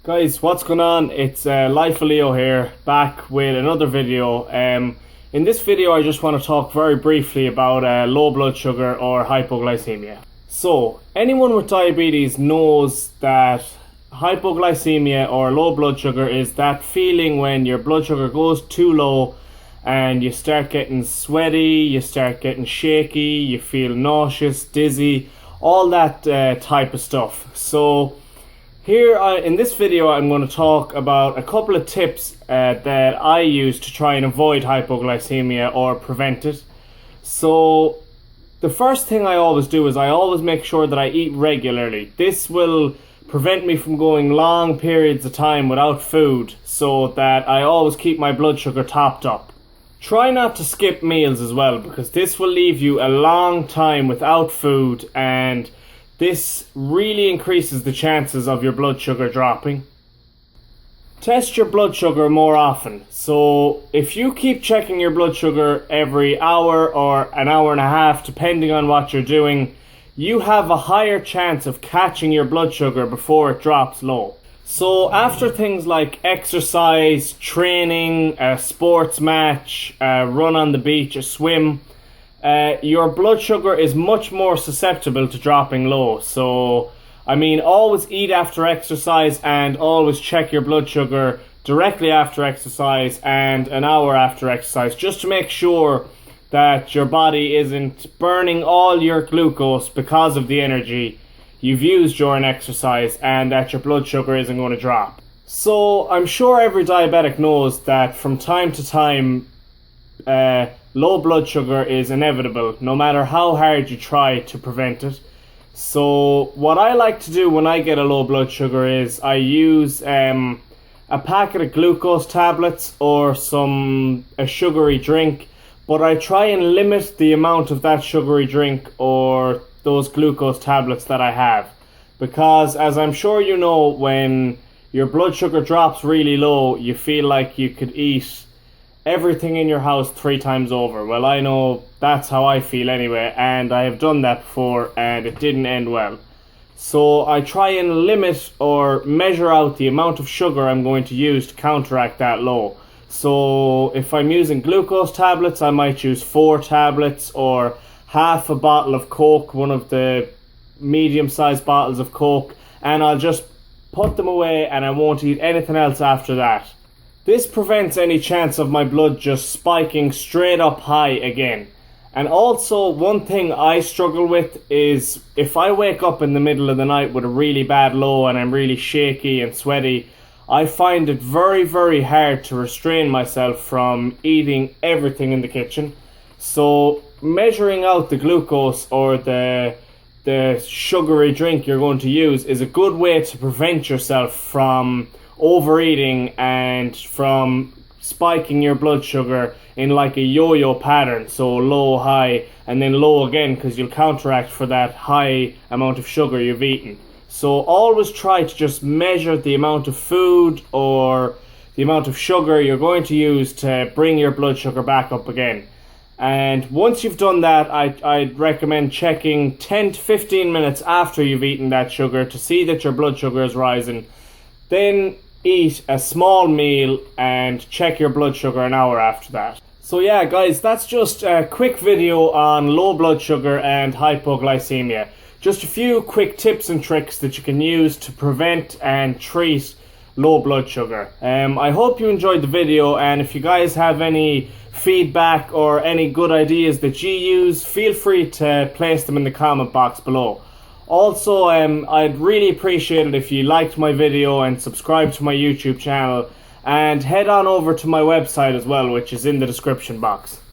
Guys, what's going on? It's Life of Leo here, back with another video. In this video I just want to talk very briefly about low blood sugar or hypoglycemia. So, anyone with diabetes knows that hypoglycemia or low blood sugar is that feeling when your blood sugar goes too low and you start getting sweaty, you start getting shaky, you feel nauseous, dizzy, all that type of stuff. So here in this video I'm going to talk about a couple of tips that I use to try and avoid hypoglycemia or prevent it. So the first thing I always do is I always make sure that I eat regularly. This will prevent me from going long periods of time without food, so that I always keep my blood sugar topped up. Try not to skip meals as well, because this will leave you a long time without food, and this really increases the chances of your blood sugar dropping. Test your blood sugar more often. So if you keep checking your blood sugar every hour or an hour and a half, depending on what you're doing, you have a higher chance of catching your blood sugar before it drops low. So after things like exercise, training, a sports match, a run on the beach, a swim, your blood sugar is much more susceptible to dropping low. So, always eat after exercise and always check your blood sugar directly after exercise and an hour after exercise, just to make sure that your body isn't burning all your glucose because of the energy you've used during exercise, and that your blood sugar isn't going to drop. So I'm sure every diabetic knows that from time to time low blood sugar is inevitable, no matter how hard you try to prevent it. So what I like to do when I get a low blood sugar is I use a packet of glucose tablets or a sugary drink, but I try and limit the amount of that sugary drink or those glucose tablets that I have, because as I'm sure you know, when your blood sugar drops really low, you feel like you could eat everything in your house 3 times over. Well, I know that's how I feel anyway, and I have done that before and it didn't end well. So I try and limit or measure out the amount of sugar I'm going to use to counteract that low. So if I'm using glucose tablets, I might use 4 tablets or half a bottle of Coke, one of the medium-sized bottles of Coke, and I'll just put them away and I won't eat anything else after that. This prevents any chance of my blood just spiking straight up high again. And also, one thing I struggle with is if I wake up in the middle of the night with a really bad low and I'm really shaky and sweaty, I find it very, very hard to restrain myself from eating everything in the kitchen. So measuring out the glucose or the sugary drink you're going to use is a good way to prevent yourself from overeating and from spiking your blood sugar in like a yo-yo pattern, so low, high, and then low again, because you'll counteract for that high amount of sugar you've eaten. So always try to just measure the amount of food or the amount of sugar you're going to use to bring your blood sugar back up again. And once you've done that, I'd recommend checking 10 to 15 minutes after you've eaten that sugar to see that your blood sugar is rising. Then eat a small meal and check your blood sugar an hour after that. So yeah guys, that's just a quick video on low blood sugar and hypoglycemia. Just a few quick tips and tricks that you can use to prevent and treat low blood sugar. I hope you enjoyed the video, and if you guys have any feedback or any good ideas that you use, feel free to place them in the comment box below. Also, I'd really appreciate it if you liked my video and subscribed to my YouTube channel, and head on over to my website as well, which is in the description box.